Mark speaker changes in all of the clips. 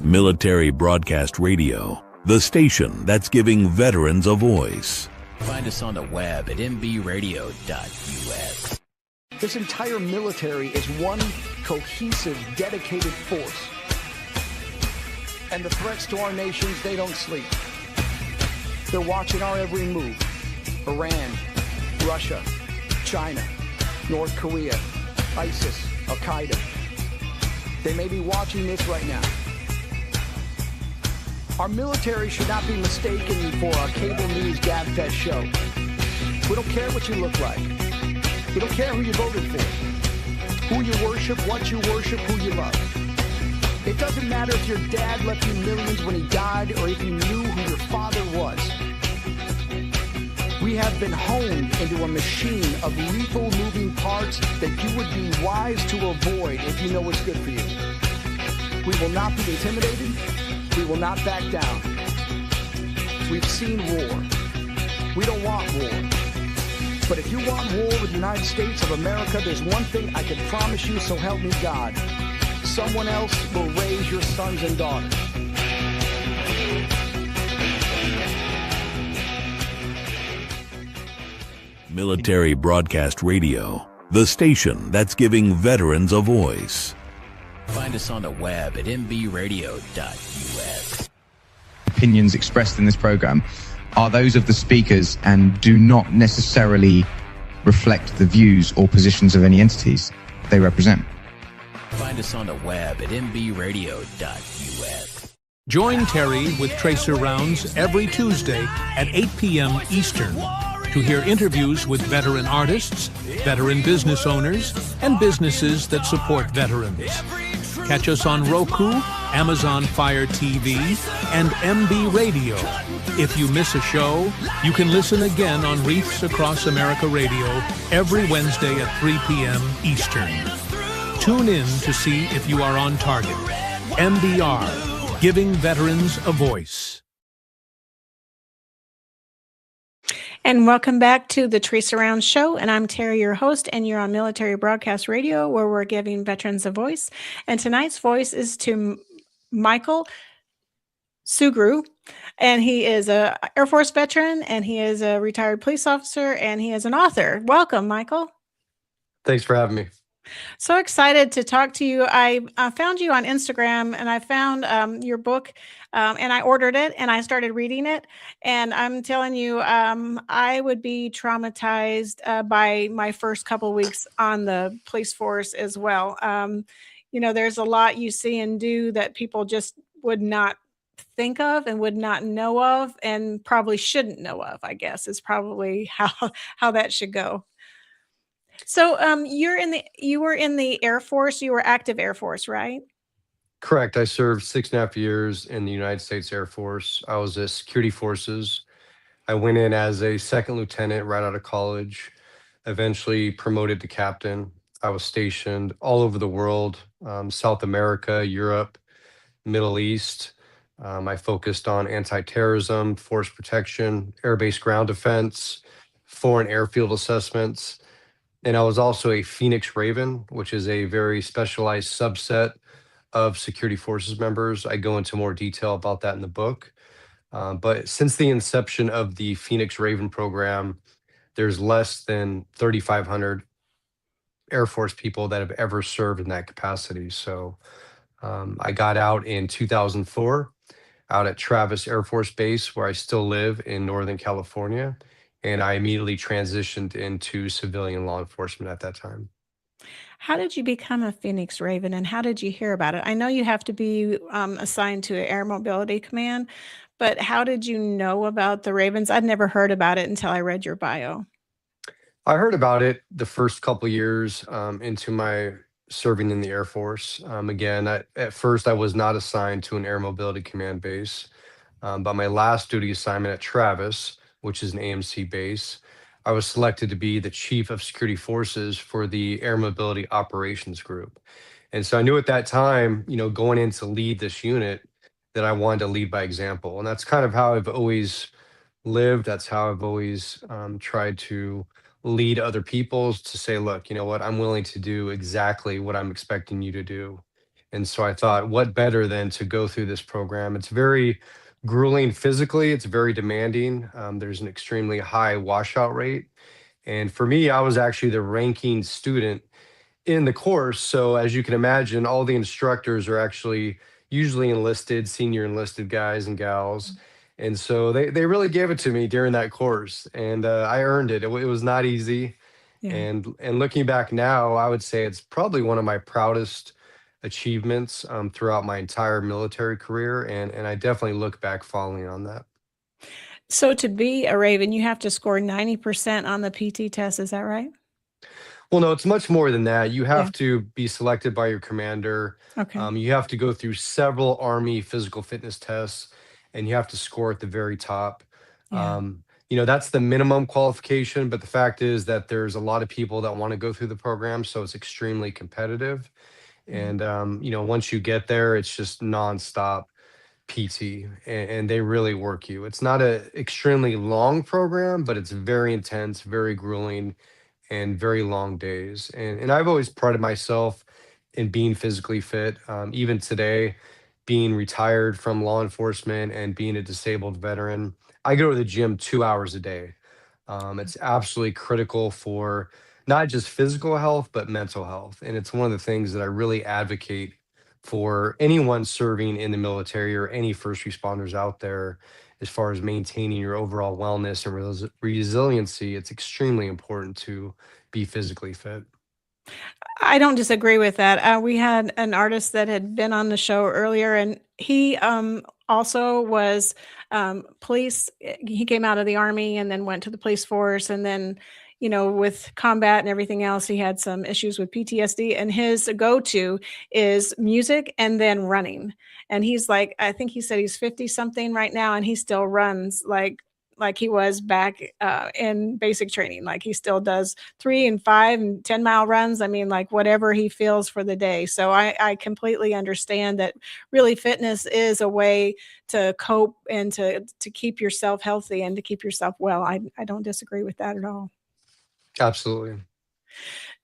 Speaker 1: Military Broadcast Radio, the station that's giving veterans a voice.
Speaker 2: Find us on the web at mbradio.us.
Speaker 3: This entire military is one cohesive, dedicated force. And the threats to our nations, they don't sleep. They're watching our every move. Iran, Russia, China, North Korea, ISIS, Al-Qaeda. They may be watching this right now. Our military should not be mistaken for a cable news gabfest show. We don't care what you look like. We don't care who you voted for, who you worship, what you worship, who you love. It doesn't matter if your dad left you millions when he died or if you knew who your father was. We have been honed into a machine of lethal moving parts that you would be wise to avoid if you know what's good for you. We will not be intimidated. We will not back down. We've seen war. We don't want war. But if you want war with the United States of America, there's one thing I can promise you, so help me God. Someone else will raise your sons and daughters.
Speaker 1: Military Broadcast Radio, the station that's giving veterans a voice.
Speaker 2: Find us on the web at mbradio.us.
Speaker 4: Opinions expressed in this program are those of the speakers and do not necessarily reflect the views or positions of any entities they represent.
Speaker 2: Find us on the web at mbradio.us.
Speaker 5: Join Terry with Tracer Rounds every Tuesday at 8 p.m. Eastern to hear interviews with veteran artists, veteran business owners, and businesses that support veterans. Catch us on Roku, Amazon Fire TV, and MB Radio. If you miss a show, you can listen again on Reefs Across America Radio every Wednesday at 3 p.m. Eastern. Tune in to see if you are on target. MBR, giving veterans a voice.
Speaker 6: And welcome back to the Tracer Rounds Show. And I'm Terry, your host, and you're on Military Broadcast Radio, where we're giving veterans a voice. And tonight's voice is to Michael Sugrue. And he is an Air Force veteran, and he is a retired police officer, and he is an author. Welcome, Michael.
Speaker 7: Thanks for having me.
Speaker 6: So excited to talk to you. I found you on Instagram, and I found your book, and I ordered it, and I started reading it. And I'm telling you, I would be traumatized by my first couple weeks on the police force as well. You know, there's a lot you see and do that people just would not think of and would not know of, and probably shouldn't know of, I guess, is probably how that should go. So you were in the Air Force. You were active Air Force, right?
Speaker 7: Correct. I served 6.5 years in the United States Air Force. I was a security forces. I went in as a second lieutenant right out of college, eventually promoted to captain. I was stationed all over the world, South America, Europe, Middle East. I focused on anti-terrorism, force protection, air-based ground defense, foreign airfield assessments. And I was also a Phoenix Raven, which is a very specialized subset of security forces members. I go into more detail about that in the book. But since the inception of the Phoenix Raven program, there's less than 3,500 Air Force people that have ever served in that capacity. So I got out in 2004, out at Travis Air Force Base, where I still live in Northern California. And I immediately transitioned into civilian law enforcement at that time.
Speaker 6: How did you become a Phoenix Raven, and how did you hear about it? I know you have to be assigned to an Air Mobility Command, but how did you know about the Ravens? I'd never heard about it until I read your bio.
Speaker 7: I heard about it the first couple years into my serving in the Air Force. Again, at first I was not assigned to an Air Mobility Command base, but my last duty assignment at Travis, which is an AMC base, I was selected to be the chief of security forces for the Air Mobility Operations Group. And so I knew at that time, you know, going in to lead this unit, that I wanted to lead by example. And that's kind of how I've always lived. That's how I've always tried to lead other people, to say, look, you know what, I'm willing to do exactly what I'm expecting you to do. And so I thought, what better than to go through this program? It's very grueling physically, it's very demanding. There's an extremely high washout rate. And for me, I was actually the ranking student in the course. So as you can imagine, all the instructors are actually usually enlisted, senior enlisted guys and gals. And so they really gave it to me during that course, and I earned it. It was not easy.
Speaker 6: Yeah.
Speaker 7: And looking back now, I would say it's probably one of my proudest achievements throughout my entire military career. And I definitely look back fondly on that.
Speaker 6: So to be a Raven, you have to score 90% on the PT test. Is that right?
Speaker 7: Well, no, it's much more than that. You
Speaker 6: Yeah.
Speaker 7: have to be selected by your commander.
Speaker 6: Okay.
Speaker 7: You have to go through several Army physical fitness tests, and you have to score at the very top.
Speaker 6: Yeah.
Speaker 7: That's the minimum qualification, but the fact is that there's a lot of people that want to go through the program, so it's extremely competitive.
Speaker 6: Mhm.
Speaker 7: And once you get there, it's just nonstop PT, and they really work you. It's not a extremely long program, but it's very intense, very grueling, and very long days. And I've always prided myself in being physically fit. Even today, being retired from law enforcement and being a disabled veteran, I go to the gym 2 hours a day. It's absolutely critical for not just physical health, but mental health. And it's one of the things that I really advocate for anyone serving in the military or any first responders out there. As far as maintaining your overall wellness and resiliency, it's extremely important to be physically fit.
Speaker 6: I don't disagree with that. We had an artist that had been on the show earlier, and he also was police. He came out of the Army and then went to the police force, and then, with combat and everything else, he had some issues with PTSD. And his go-to is music and then running. And he's like, I think he said he's 50 something right now, and he still runs like he was back in basic training. Like he still does 3 and 5 and 10-mile runs. I mean, like whatever he feels for the day. So I completely understand that really fitness is a way to cope and to keep yourself healthy and to keep yourself well. I don't disagree with that at all.
Speaker 7: Absolutely.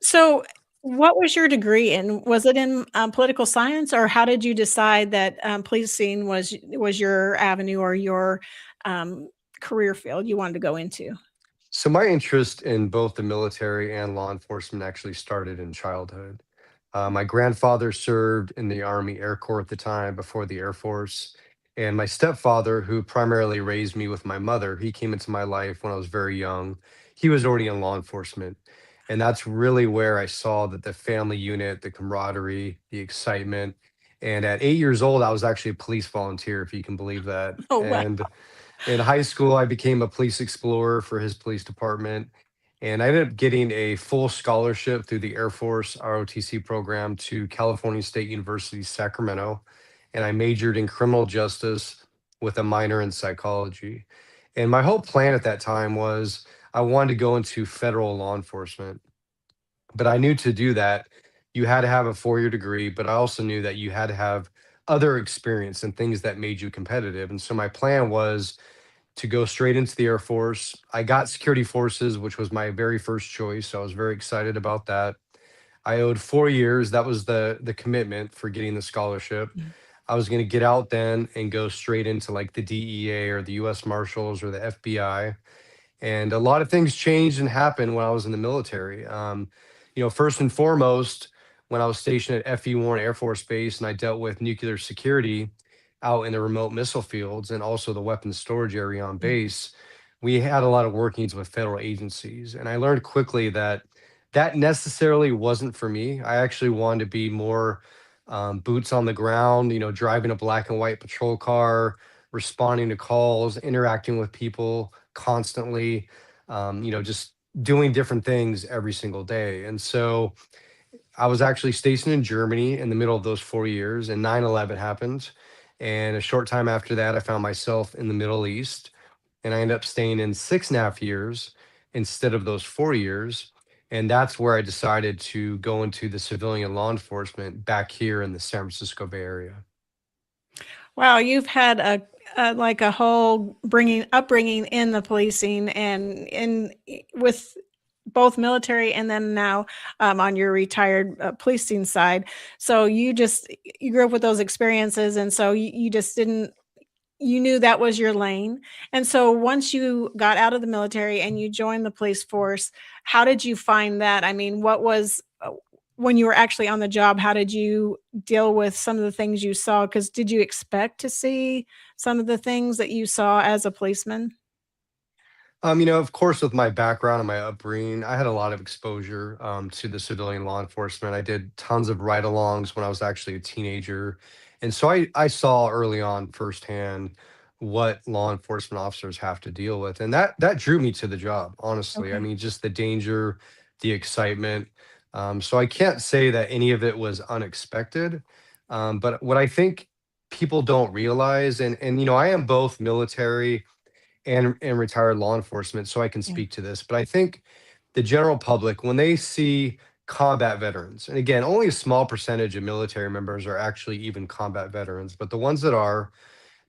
Speaker 6: So what was your degree in? Was it in political science, or how did you decide that policing was your avenue or your career field you wanted to go into?
Speaker 7: So my interest in both the military and law enforcement actually started in childhood. My grandfather served in the Army Air Corps at the time before the Air Force. And my stepfather, who primarily raised me with my mother, he came into my life when I was very young. He was already in law enforcement. And that's really where I saw that the family unit, the camaraderie, the excitement. And at 8 years old, I was actually a police volunteer, if you can believe that.
Speaker 6: Oh, wow.
Speaker 7: And in high school, I became a police explorer for his police department. And I ended up getting a full scholarship through the Air Force ROTC program to California State University, Sacramento. And I majored in criminal justice with a minor in psychology. And my whole plan at that time was I wanted to go into federal law enforcement. But I knew to do that, you had to have a 4-year degree, but I also knew that you had to have other experience and things that made you competitive. And so my plan was to go straight into the Air Force. I got security forces, which was my very first choice. So I was very excited about that. I owed 4 years. That was the commitment for getting the scholarship.
Speaker 6: Mm.
Speaker 7: I was going to get out then and go straight into like the DEA or the US Marshals or the FBI. And a lot of things changed and happened when I was in the military. First and foremost, when I was stationed at FE Warren Air Force Base and I dealt with nuclear security out in the remote missile fields and also the weapons storage area on base, we had a lot of workings with federal agencies. And I learned quickly that that necessarily wasn't for me. I actually wanted to be more boots on the ground, driving a black and white patrol car, responding to calls, interacting with people constantly, just doing different things every single day. And so I was actually stationed in Germany in the middle of those 4 years, and 9/11 happened. And a short time after that, I found myself in the Middle East, and I ended up staying in 6.5 years instead of those 4 years. And that's where I decided to go into the civilian law enforcement back here in the San Francisco Bay Area.
Speaker 6: Wow, you've had like a whole upbringing in the policing and with both military and then now on your retired policing side. So you grew up with those experiences, and so you just didn't. You knew that was your lane. And so once you got out of the military and you joined the police force, how did you find that? I mean, what was when you were actually on the job, how did you deal with some of the things you saw? Because did you expect to see some of the things that you saw as a policeman?
Speaker 7: Of course, with my background and my upbringing, I had a lot of exposure to the civilian law enforcement. I did tons of ride-alongs when I was actually a teenager, and so I saw early on firsthand what law enforcement officers have to deal with, and that drew me to the job. Honestly, I
Speaker 6: Okay.
Speaker 7: mean, just the danger, the excitement. So I can't say that any of it was unexpected, but what I think people don't realize, and I am both military and retired law enforcement, so I can
Speaker 6: Yeah.
Speaker 7: speak to this. But I think the general public, when they see combat veterans, and again, only a small percentage of military members are actually even combat veterans, but the ones that are,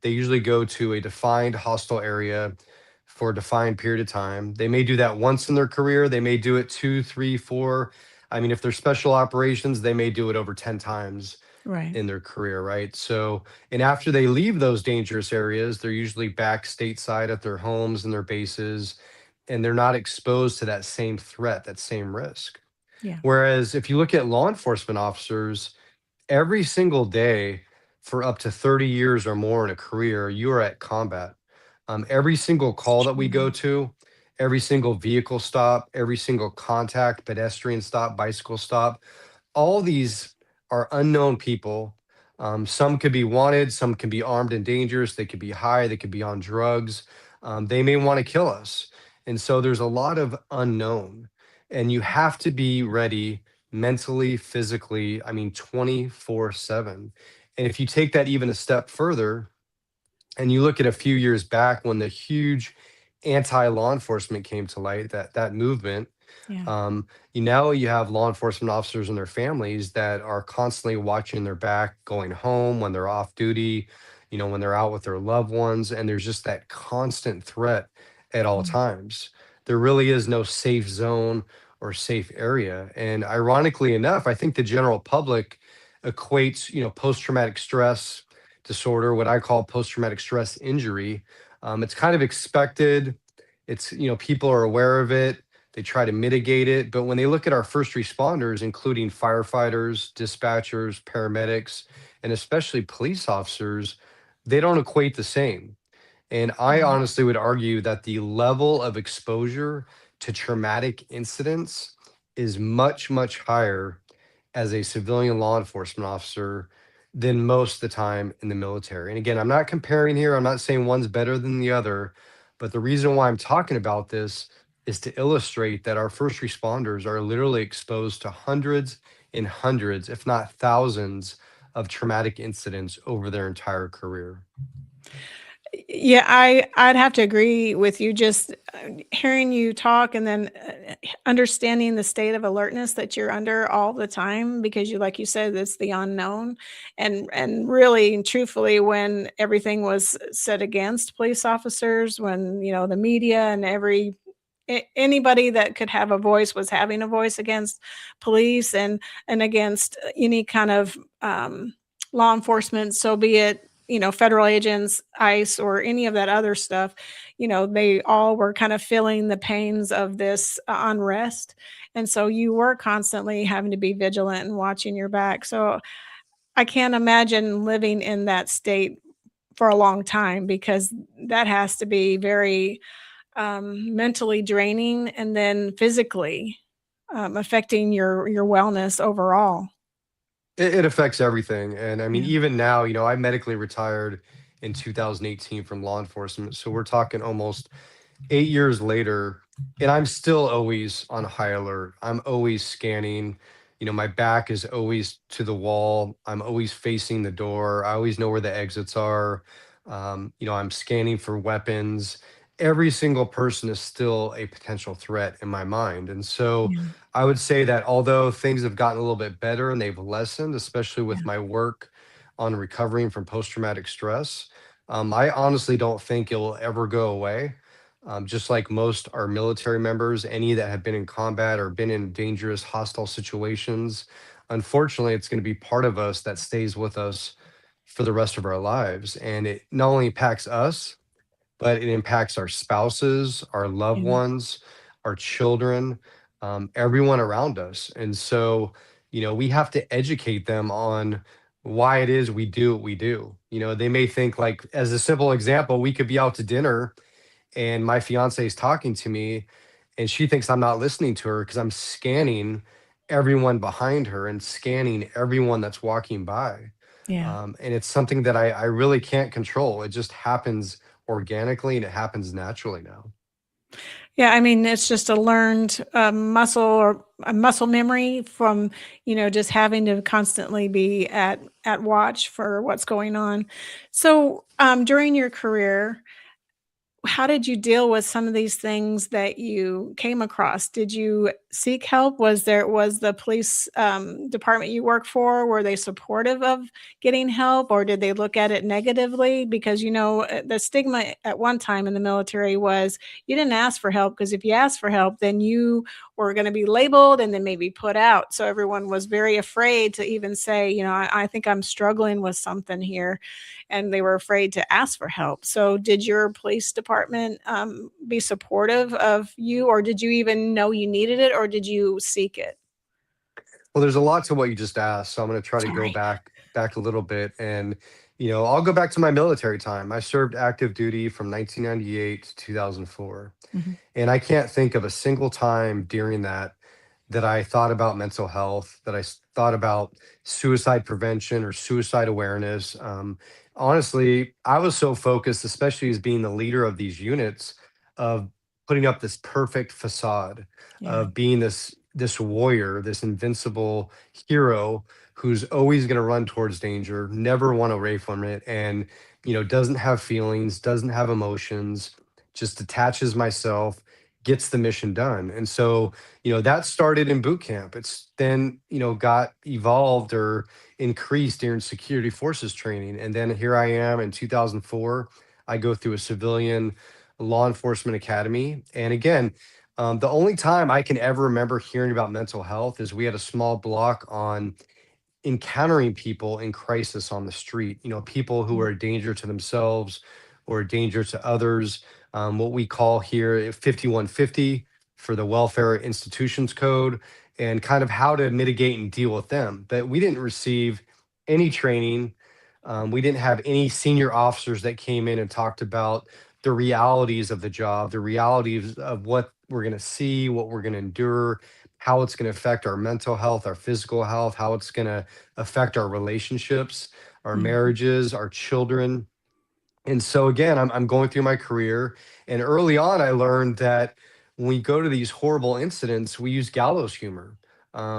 Speaker 7: they usually go to a defined hostile area for a defined period of time. They may do that once in their career. They may do it two, three, four. I mean, if they're special operations, they may do it over 10 times
Speaker 6: Right.
Speaker 7: in their career, right? So, and after they leave those dangerous areas, they're usually back stateside at their homes and their bases, and they're not exposed to that same threat, that same risk.
Speaker 6: Yeah.
Speaker 7: Whereas if you look at law enforcement officers, every single day for up to 30 years or more in a career, you are at combat. Every single
Speaker 6: It's
Speaker 7: call that we go
Speaker 6: true.
Speaker 7: to, every single vehicle stop, every single contact, pedestrian stop, bicycle stop, all these are unknown people. Some could be wanted, some can be armed and dangerous, they could be high, they could be on drugs. They may want to kill us. And so there's a lot of unknown. And you have to be ready mentally, physically, I mean, 24/7. And if you take that even a step further, and you look at a few years back when the huge anti-law enforcement came to light, that movement,
Speaker 6: Yeah.
Speaker 7: you have law enforcement officers and their families that are constantly watching their back, going home when they're off duty, when they're out with their loved ones, and there's just that constant threat at all
Speaker 6: Yeah.
Speaker 7: times. There really is no safe zone or safe area. And ironically enough, I think the general public equates, post-traumatic stress disorder, what I call post-traumatic stress injury. It's kind of expected. It's, people are aware of it, they try to mitigate it. But when they look at our first responders, including firefighters, dispatchers, paramedics, and especially police officers, they don't equate the same. And I
Speaker 6: Right.
Speaker 7: honestly would argue that the level of exposure to traumatic incidents is much, much higher as a civilian law enforcement officer than most of the time in the military. And again, I'm not comparing here, I'm not saying one's better than the other, but the reason why I'm talking about this is to illustrate that our first responders are literally exposed to hundreds and hundreds, if not thousands, of traumatic incidents over their entire career.
Speaker 6: Yeah, I'd have to agree with you. Just hearing you talk and then understanding the state of alertness that you're under all the time, because like you said, it's the unknown, and really and truthfully, when everything was set against police officers, when the media and anybody that could have a voice was having a voice against police and against any kind of law enforcement, so be it federal agents, ICE, or any of that other stuff. They all were kind of feeling the pains of this unrest, and so you were constantly having to be vigilant and watching your back. So I can't imagine living in that state for a long time, because that has to be very mentally draining, and then physically affecting your wellness overall.
Speaker 7: It affects everything. And I mean,
Speaker 6: Yeah.
Speaker 7: even now, I medically retired in 2018 from law enforcement. So we're talking almost 8 years later, and I'm still always on high alert. I'm always scanning. My back is always to the wall. I'm always facing the door. I always know where the exits are. I'm scanning for weapons. Every single person is still a potential threat in my mind. And so
Speaker 6: Yeah.
Speaker 7: I would say that although things have gotten a little bit better and they've lessened, especially with
Speaker 6: Yeah.
Speaker 7: my work on recovering from post traumatic stress, I honestly don't think it will ever go away. Just like most our military members, any that have been in combat or been in dangerous, hostile situations, unfortunately, it's going to be part of us that stays with us for the rest of our lives. And it not only impacts us, but it impacts our spouses, our loved
Speaker 6: Yeah.
Speaker 7: ones, our children, everyone around us. And so, we have to educate them on why it is we do what we do. They may think, like, as a simple example, we could be out to dinner and my fiance is talking to me and she thinks I'm not listening to her because I'm scanning everyone behind her and scanning everyone that's walking by.
Speaker 6: Yeah.
Speaker 7: And it's something that I really can't control. It just happens organically and it happens naturally now.
Speaker 6: Yeah, I mean, it's just a learned muscle or a muscle memory from, just having to constantly be at watch for what's going on. So, during your career, how did you deal with some of these things that you came across? Did you seek help? Was the police department you work for, were they supportive of getting help, or did they look at it negatively? Because the stigma at one time in the military was you didn't ask for help, because if you asked for help, then you were going to be labeled and then maybe put out. So everyone was very afraid to even say, I think I'm struggling with something here, and they were afraid to ask for help. So did your police department be supportive of you, or did you even know you needed it, or did you seek it?
Speaker 7: Well, there's a lot to what you just asked, so I'm going to try to go
Speaker 6: Sorry.
Speaker 7: back a little bit. And I'll go back to my military time. I served active duty from 1998 to 2004.
Speaker 6: Mhm.
Speaker 7: And I can't think of a single time during that I thought about mental health, that thought about suicide prevention or suicide awareness. Honestly, I was so focused, especially as being the leader of these units, of putting up this perfect facade
Speaker 6: Yeah.
Speaker 7: of being this warrior, this invincible hero who's always going to run towards danger, never run away from it, and doesn't have feelings, doesn't have emotions, just attaches myself, gets the mission done. And so that started in boot camp. It's then got evolved or increased during security forces training, and then here I am in 2004. I go through a civilian law enforcement academy, and again, the only time I can ever remember hearing about mental health is we had a small block on encountering people in crisis on the street, people who
Speaker 6: Mm.
Speaker 7: are a danger to themselves or a danger to others. What we call here 5150 for the Welfare Institutions Code, and kind of how to mitigate and deal with them. But we didn't receive any training. We didn't have any senior officers that came in and talked about the realities of the job, the realities of what we're going to see, what we're going to endure, how it's going to affect our mental health, our physical health, how it's going to affect our relationships, our
Speaker 6: Mhm.
Speaker 7: marriages, our children. And so again, I'm going through my career, and early on, I learned that when we go to these horrible incidents, we use gallows humor.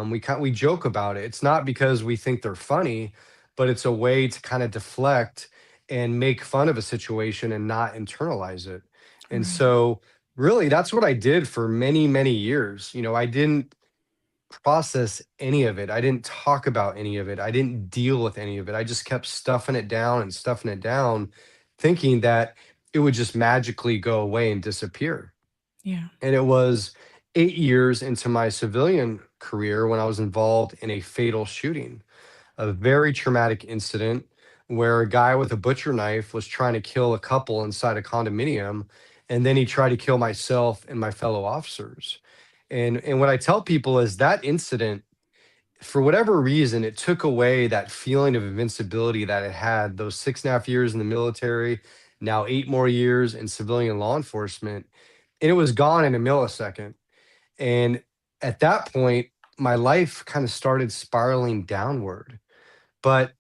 Speaker 7: We joke about it. It's not because we think they're funny, but it's a way to kind of deflect and make fun of a situation and not internalize it. And
Speaker 6: Right.
Speaker 7: so, really, that's what I did for many, many years. I didn't process any of it. I didn't talk about any of it. I didn't deal with any of it. I just kept stuffing it down and stuffing it down, thinking that it would just magically go away and disappear.
Speaker 6: Yeah.
Speaker 7: And it was 8 years into my civilian career when I was involved in a fatal shooting, a very traumatic incident where a guy with a butcher knife was trying to kill a couple inside a condominium. And then he tried to kill myself and my fellow officers. And what I tell people is that incident, for whatever reason, it took away that feeling of invincibility that I had those 6.5 years in the military, now 8 more years in civilian law enforcement. And it was gone in a millisecond. And at that point, my life kind of started spiraling downward. But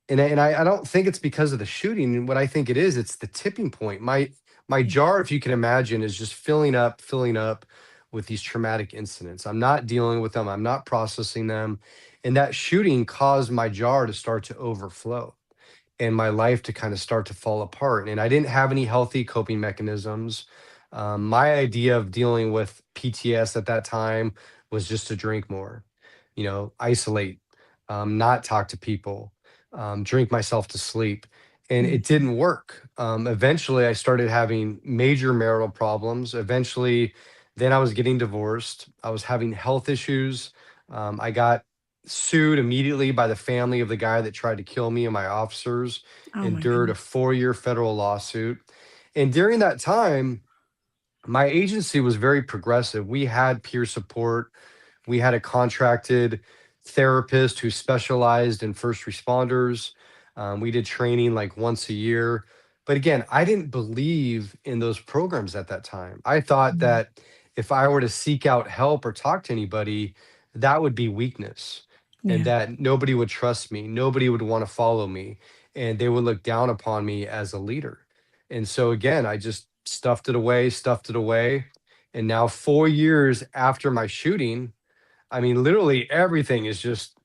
Speaker 7: I don't think it's because of the shooting. What I think it is, it's the tipping point. My
Speaker 6: Yeah.
Speaker 7: jar, if you can imagine, is just filling up with these traumatic incidents. I'm not dealing with them. I'm not processing them. And that shooting caused my jar to start to overflow and my life to kind of start to fall apart. And I didn't have any healthy coping mechanisms. My idea of dealing with PTS at that time was just to drink more, isolate, not talk to people, drink myself to sleep. and it didn't work. Eventually, I started having major marital problems. Eventually, then I was getting divorced. I was having health issues. I got sued immediately by the family of the guy that tried to kill me and my officers,
Speaker 6: Oh my
Speaker 7: endured a
Speaker 6: goodness.
Speaker 7: 4-year federal lawsuit. And during that time, my agency was very progressive. We had peer support. We had a contracted therapist who specialized in first responders. We did training like once a year. But again, I didn't believe in those programs at that time. I thought
Speaker 6: Mm.
Speaker 7: that if I were to seek out help or talk to anybody, that would be weakness and
Speaker 6: Yeah.
Speaker 7: that nobody would trust me. Nobody would want to follow me and they would look down upon me as a leader. And so again, I just stuffed it away, stuffed it away. And now 4 years after my shooting, I mean, literally everything is just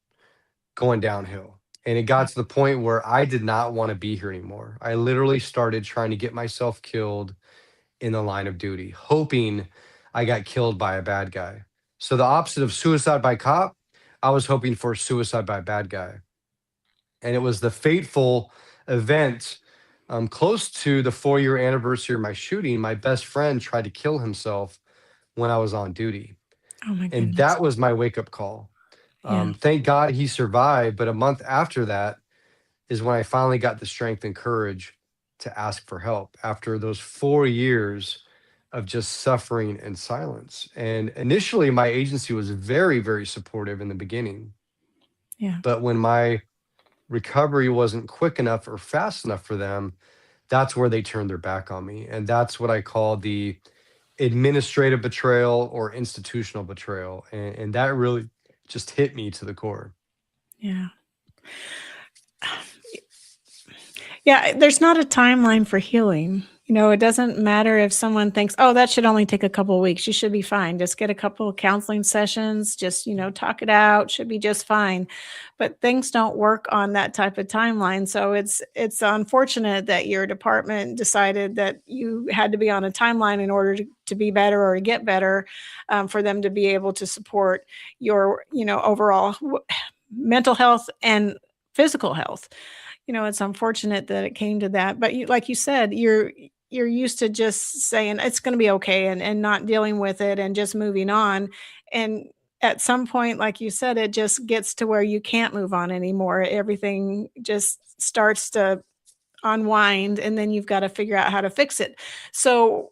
Speaker 7: going downhill. And it
Speaker 6: Yeah.
Speaker 7: got to the point where I did not want to be here anymore. I literally started trying to get myself killed in the line of duty, hoping I got killed by a bad guy. So the opposite of suicide by cop, I was hoping for suicide by a bad guy. And it was the fateful event close to the 4-year anniversary of my shooting. My best friend tried to kill himself when I was on duty.
Speaker 6: Oh my
Speaker 7: And
Speaker 6: goodness.
Speaker 7: that was my wake up call.
Speaker 6: Yeah.
Speaker 7: Thank God he survived. But a month after that is when I finally got the strength and courage to ask for help after those 4 years of just suffering in silence. And initially, my agency was very, very supportive in the beginning.
Speaker 6: Yeah.
Speaker 7: But when my recovery wasn't quick enough or fast enough for them, that's where they turned their back on me. And that's what I call the administrative betrayal or institutional betrayal. And that really just hit me to the core.
Speaker 6: Yeah. Yeah, there's not a timeline for healing. It doesn't matter if someone thinks, oh, that should only take a couple of weeks. You should be fine. Just get a couple of counseling sessions, just, talk it out, should be just fine. But things don't work on that type of timeline. So it's unfortunate that your department decided that you had to be on a timeline in order to be better or to get better, for them to be able to support your, overall mental health and physical health. It's unfortunate that it came to that, but like you said, you're used to just saying it's going to be okay and not dealing with it and just moving on. And at some point, like you said, it just gets to where you can't move on anymore. Everything just starts to unwind and then you've got to figure out how to fix it. So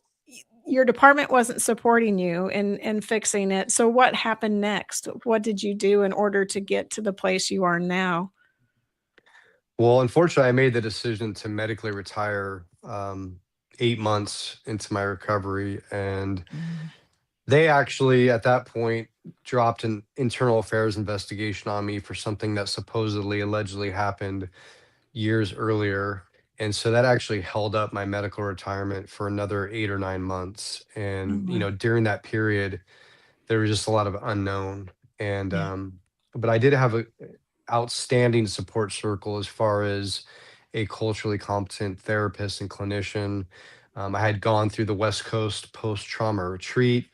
Speaker 6: your department wasn't supporting you in fixing it. So what happened next? What did you do in order to get to the place you are now?
Speaker 7: Well, unfortunately, I made the decision to medically retire 8 months into my recovery. And
Speaker 6: Mm.
Speaker 7: they actually, at that point, dropped an internal affairs investigation on me for something that supposedly, allegedly happened years earlier. And so that actually held up my medical retirement for another 8 or 9 months.
Speaker 6: Oh,
Speaker 7: And,
Speaker 6: wow.
Speaker 7: during that period, there was just a lot of unknown. And,
Speaker 6: Yeah.
Speaker 7: but I did have a outstanding support circle as far as a culturally competent therapist and clinician. I had gone through the West Coast post trauma retreat.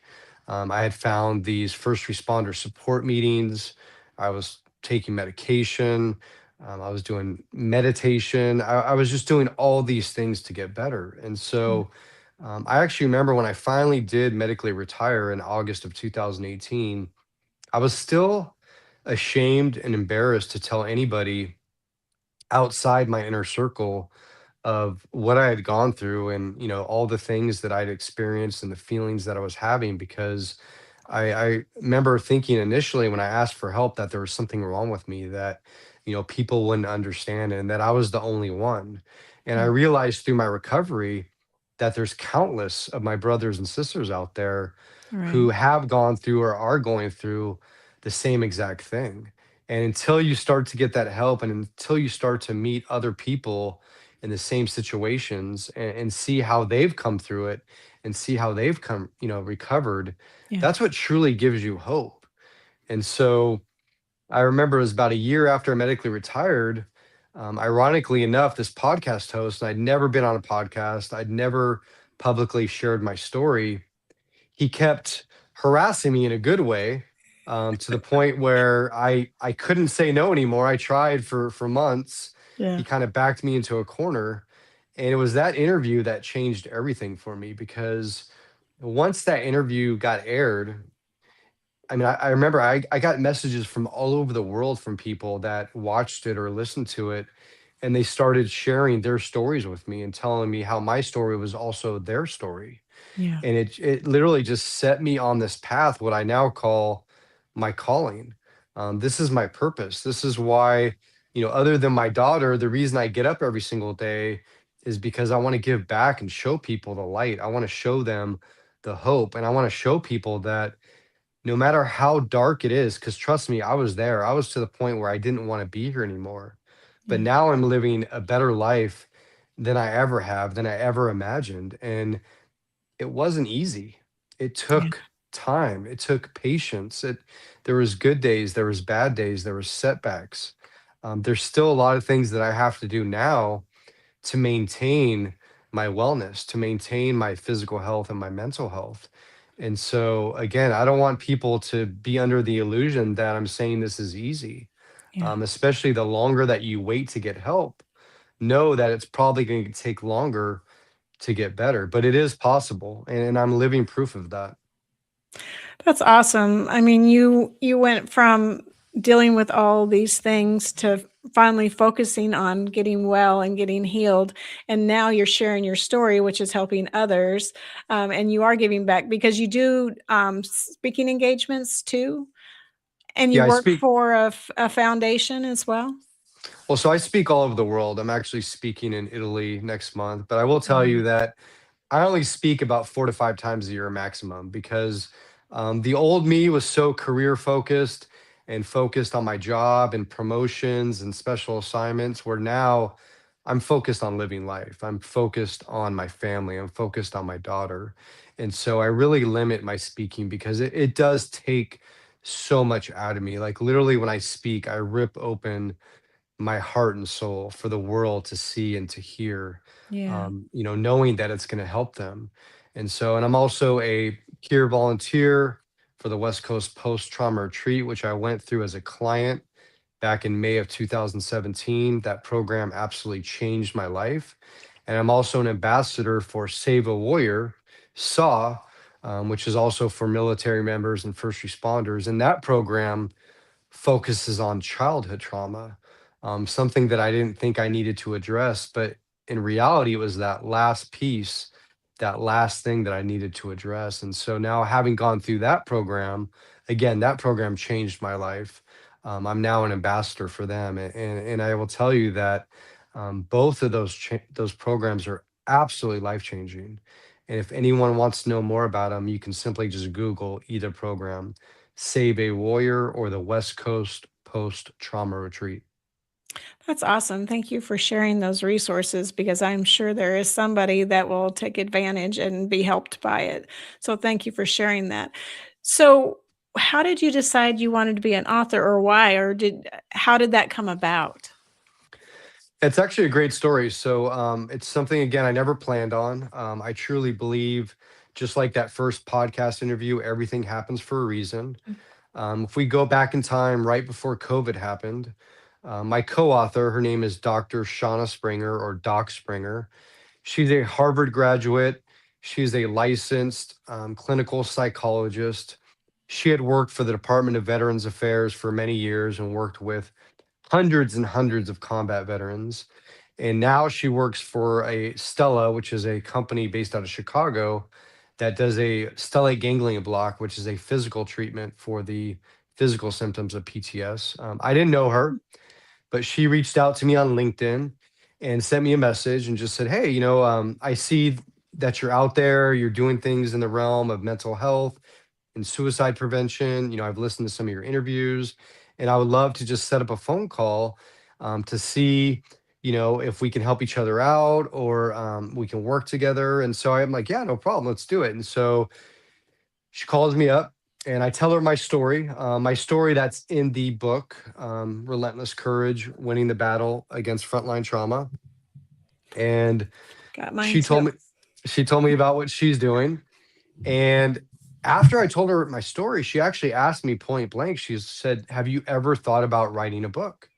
Speaker 7: I had found these first responder support meetings. I was taking medication. I was doing meditation. I was just doing all these things to get better. And
Speaker 6: Yeah.
Speaker 7: so I actually remember when I finally did medically retire in August of 2018, I was still ashamed and embarrassed to tell anybody outside my inner circle of what I had gone through and all the things that I'd experienced and the feelings that I was having because I remember thinking initially when I asked for help that there was something wrong with me that people wouldn't understand and that I was the only one. And I
Speaker 6: Yeah.
Speaker 7: realized through my recovery that there's countless of my brothers and sisters out there who
Speaker 6: Right.
Speaker 7: have gone through or are going through the same exact thing. And until you start to get that help and until you start to meet other people in the same situations and see how they've come through it and see how they've come, recovered,
Speaker 6: Yeah.
Speaker 7: that's what truly gives you hope. And so I remember it was about a year after I medically retired. Ironically enough, this podcast host, and I'd never been on a podcast, I'd never publicly shared my story. He kept harassing me in a good way to the point where I couldn't say no anymore. I tried for months.
Speaker 6: Yeah.
Speaker 7: He kind of backed me into a corner, and it was that interview that changed everything for me, because once that interview got aired, I mean, I remember I got messages from all over the world from people that watched it or listened to it, and they started sharing their stories with me and telling me how my story was also their story.
Speaker 6: Yeah.
Speaker 7: And it literally just set me on this path, what I now call my calling. This is my purpose. This is why, other than my daughter, the reason I get up every single day is because I want to give back and show people the light. I want to show them the hope, and I want to show people that no matter how dark it is, because trust me, I was there. I was to the point where I didn't want to be here anymore. But
Speaker 6: Yeah.
Speaker 7: now I'm living a better life than I ever have, than I ever imagined. And it wasn't easy. It
Speaker 6: Yeah.
Speaker 7: took time. It took patience. There was good days, there was bad days, there was setbacks. There's still a lot of things that I have to do now to maintain my wellness, to maintain my physical health and my mental health. And so, again, I don't want people to be under the illusion that I'm saying this is easy,
Speaker 6: Yeah.
Speaker 7: especially the longer that you wait to get help. Know that it's probably going to take longer to get better, but it is possible. And I'm living proof of that.
Speaker 6: That's awesome. I mean, you went from dealing with all these things to finally focusing on getting well and getting healed, and now you're sharing your story, which is helping others, and you are giving back because you do speaking engagements too, and you
Speaker 7: Yeah, I
Speaker 6: work
Speaker 7: speak.
Speaker 6: for a foundation as well.
Speaker 7: Well, so I speak all over the world. I'm actually speaking in Italy next month, but I will tell
Speaker 6: Wow.
Speaker 7: you that I only speak about 4 to 5 times a year maximum, because the old me was so career focused and focused on my job and promotions and special assignments, where now I'm focused on living life. I'm focused on my family. I'm focused on my daughter. And so I really limit my speaking, because it does take so much out of me. Like, literally, when I speak, I rip open my heart and soul for the world to see and to hear,
Speaker 6: Yeah.
Speaker 7: knowing that it's going to help them. And I'm also a peer volunteer for the West Coast Post Trauma Retreat, which I went through as a client back in May of 2017. That program absolutely changed my life. And I'm also an ambassador for Save a Warrior, SAW, which is also for military members and first responders. And that program focuses on childhood trauma, something that I didn't think I needed to address. But in reality, it was that last piece, that last thing that I needed to address. And so now, having gone through that program, again, that program changed my life. I'm now an ambassador for them. And I will tell you that both of those programs are absolutely life changing. And if anyone wants to know more about them, you can simply just Google either program, Save a Warrior or the West Coast Post Trauma Retreat.
Speaker 6: That's awesome. Thank you for sharing those resources because I'm sure there is somebody that will take advantage and be helped by it. So thank you for sharing that. So how did you decide you wanted to be an author, or why, or how did that come about?
Speaker 7: It's actually a great story. So it's something, again, I never planned on. I truly believe, just like that first podcast interview, everything happens for a reason. If we go back in time, right before COVID happened, my co-author, her name is Dr. Shauna Springer, or Doc Springer. She's a Harvard graduate. She's a licensed clinical psychologist. She had worked for the Department of Veterans Affairs for many years and worked with hundreds and hundreds of combat veterans. And now she works for a Stella, which is a company based out of Chicago that does a stellate ganglion block, which is a physical treatment for the physical symptoms of PTS. I didn't know her, but she reached out to me on LinkedIn and sent me a message and just said, "Hey, I see that you're out there, you're doing things in the realm of mental health and suicide prevention. I've listened to some of your interviews, and I would love to just set up a phone call to see, if we can help each other out, or we can work together." And so I'm like, "Yeah, no problem. Let's do it." And so she calls me up, and I tell her my story that's in the book, Relentless Courage, Winning the Battle Against Frontline Trauma. And
Speaker 6: Got mine
Speaker 7: she told
Speaker 6: too.
Speaker 7: me, she told me about what she's doing. And after I told her my story, she actually asked me point blank. She said, "Have you ever thought about writing a book?"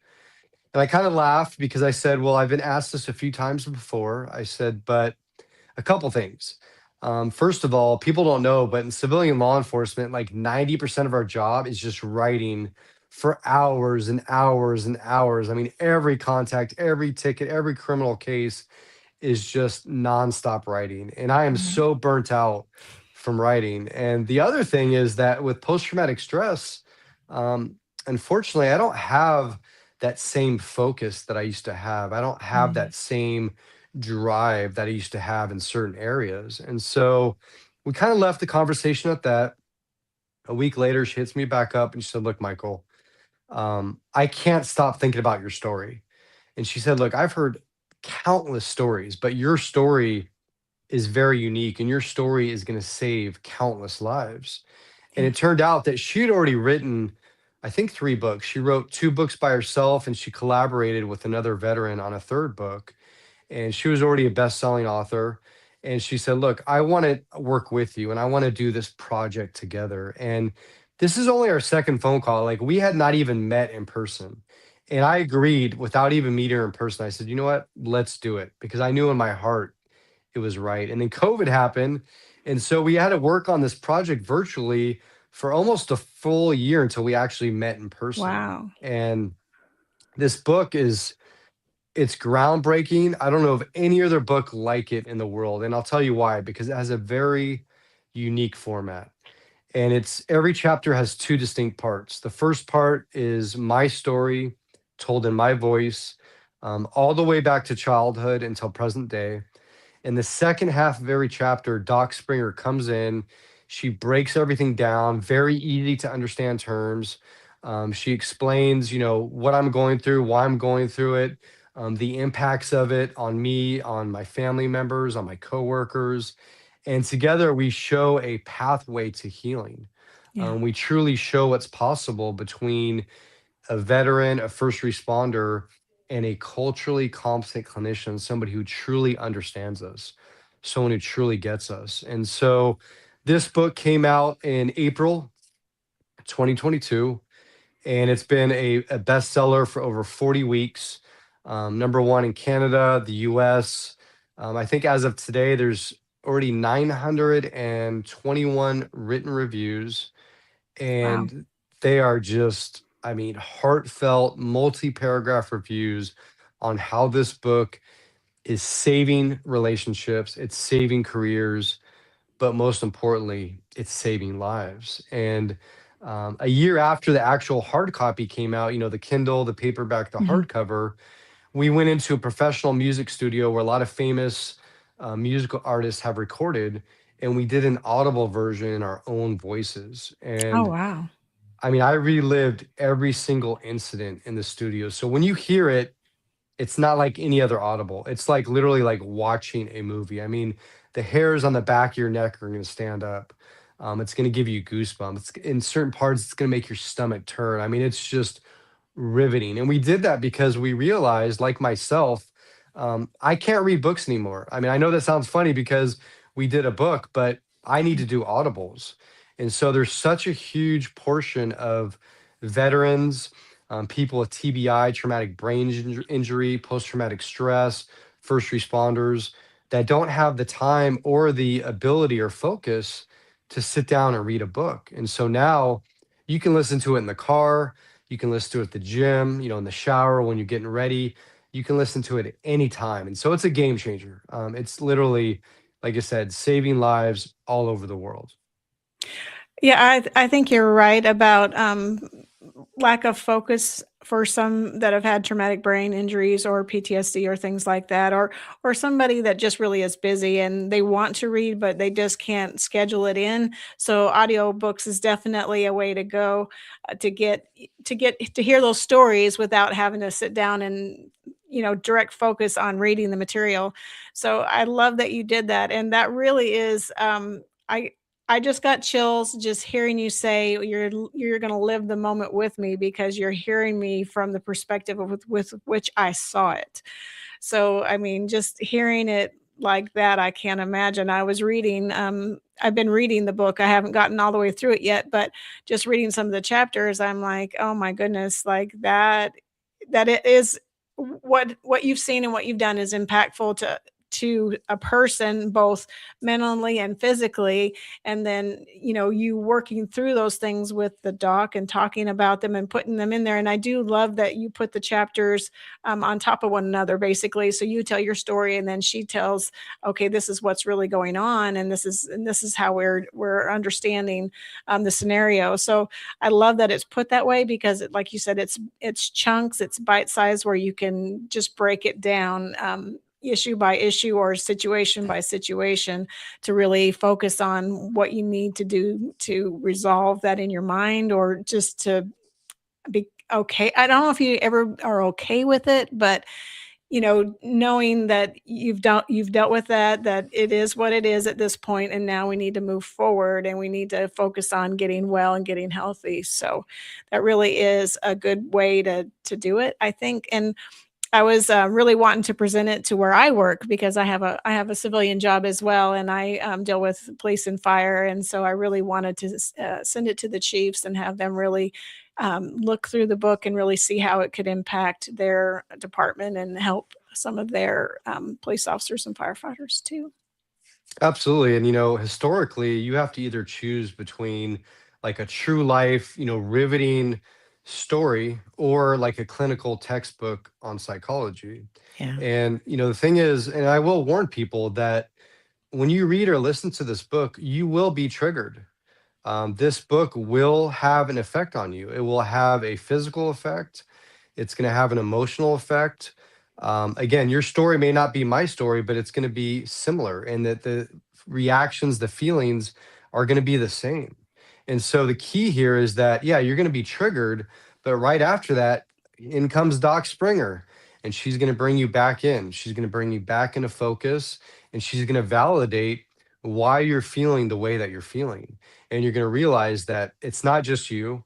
Speaker 7: And I kind of laughed because I said, "Well, I've been asked this a few times before." I said, "But a couple things. First of all, people don't know, but in civilian law enforcement, like 90% of our job is just writing for hours and hours and hours. I mean, every contact, every ticket, every criminal case is just nonstop writing. And I am
Speaker 6: Right.
Speaker 7: so burnt out from writing. And the other thing is that with post traumatic stress, um, unfortunately, I don't have that same focus that I used to have. I don't have
Speaker 6: Mm.
Speaker 7: that same drive that I used to have in certain areas. And so we kind of left the conversation at that. A week later, she hits me back up and she said, "Look, Michael, I can't stop thinking about your story." And she said, "Look, I've heard countless stories, but your story is very unique and your story is going to save countless lives." And
Speaker 6: Yeah.
Speaker 7: it turned out that she had already written, I think, 3 books. She wrote 2 books by herself and she collaborated with another veteran on a third book. And she was already a best-selling author. And she said, "Look, I want to work with you and I want to do this project together." And this is only our second phone call. Like, we had not even met in person. And I agreed without even meeting her in person. I said, "You know what? Let's do it." Because I knew in my heart it was right. And then COVID happened. And so we had to work on this project virtually for almost a full year until we actually met in person.
Speaker 6: Wow.
Speaker 7: And this book is, it's groundbreaking. I don't know of any other book like it in the world. And I'll tell you why, because it has a very unique format. And it's every chapter has 2 distinct parts. The first part is my story told in my voice, all the way back to childhood until present day. In the second half of every chapter, Doc Springer comes in. She breaks everything down, very easy to understand terms. She explains, what I'm going through, why I'm going through it, the impacts of it on me, on my family members, on my coworkers. And together we show a pathway to healing.
Speaker 6: Yeah.
Speaker 7: We truly show what's possible between a veteran, a first responder, and a culturally competent clinician, somebody who truly understands us, someone who truly gets us. And so this book came out in April 2022, and it's been a bestseller for over 40 weeks. #1 in Canada, the US. I think as of today, there's already 921 written reviews,
Speaker 6: Wow.
Speaker 7: and they are just, I mean, heartfelt, multi-paragraph reviews on how this book is saving relationships, it's saving careers, but most importantly, it's saving lives. And a year after the actual hard copy came out, the Kindle, the paperback, the
Speaker 6: Mhm.
Speaker 7: hardcover, we went into a professional music studio where a lot of famous musical artists have recorded, and we did an audible version in our own voices.
Speaker 6: Oh,
Speaker 7: And
Speaker 6: wow.
Speaker 7: I mean, I relived every single incident in the studio. So when you hear it, it's not like any other audible. It's like literally like watching a movie. I mean, the hairs on the back of your neck are going to stand up. It's going to give you goosebumps. In certain parts, it's going to make your stomach turn. I mean, it's just riveting. And we did that because we realized, like myself, I can't read books anymore. I mean, I know that sounds funny because we did a book, but I need to do audibles. And so there's such a huge portion of veterans, people with TBI, traumatic brain injury, post traumatic stress, first responders that don't have the time or the ability or focus to sit down and read a book. And so now you can listen to it in the car, you can listen to it at the gym, in the shower when you're getting ready. You can listen to it at any time. And so it's a game changer. It's literally, like I said, saving lives all over the world.
Speaker 6: Yeah, I think you're right about lack of focus for some that have had traumatic brain injuries or PTSD or things like that, or somebody that just really is busy and they want to read but they just can't schedule it in. So audiobooks is definitely a way to go to hear those stories without having to sit down and direct focus on reading the material. So I love that you did that, and that really is I I just got chills just hearing you say you're gonna live the moment with me because you're hearing me from the perspective of with which I saw it. So, I mean, just hearing it like that, I can't imagine. I've been reading the book. I haven't gotten all the way through it yet, but just reading some of the chapters, I'm like, oh my goodness, like that it is what you've seen and what you've done is impactful to a person, both mentally and physically. And then, you working through those things with the doc and talking about them and putting them in there. And I do love that you put the chapters on top of one another, basically. So you tell your story and then she tells, okay, this is what's really going on. And this is how we're understanding the scenario. So I love that it's put that way because like you said, it's chunks, it's bite size where you can just break it down, issue by issue or situation by situation to really focus on what you need to do to resolve that in your mind or just to be okay. I don't know if you ever are okay with it, but knowing that you've dealt with that it is what it is at this point, and now we need to move forward and we need to focus on getting well and getting healthy. So that really is a good way to do it, I think. And I was really wanting to present it to where I work because I have a civilian job as well, and I deal with police and fire, and so I really wanted to send it to the chiefs and have them really look through the book and really see how it could impact their department and help some of their police officers and firefighters too.
Speaker 7: Absolutely. And, historically, you have to either choose between like a true life, riveting story or like a clinical textbook on psychology.
Speaker 6: Yeah.
Speaker 7: And, the thing is, and I will warn people that when you read or listen to this book, you will be triggered. This book will have an effect on you. It will have a physical effect. It's going to have an emotional effect. Again, your story may not be my story, but it's going to be similar in that the reactions, the feelings are going to be the same. And so the key here is that, yeah, you're going to be triggered, but right after that, in comes Doc Springer, and she's going to bring you back in. She's going to bring you back into focus, and she's going to validate why you're feeling the way that you're feeling. And you're going to realize that it's not just you.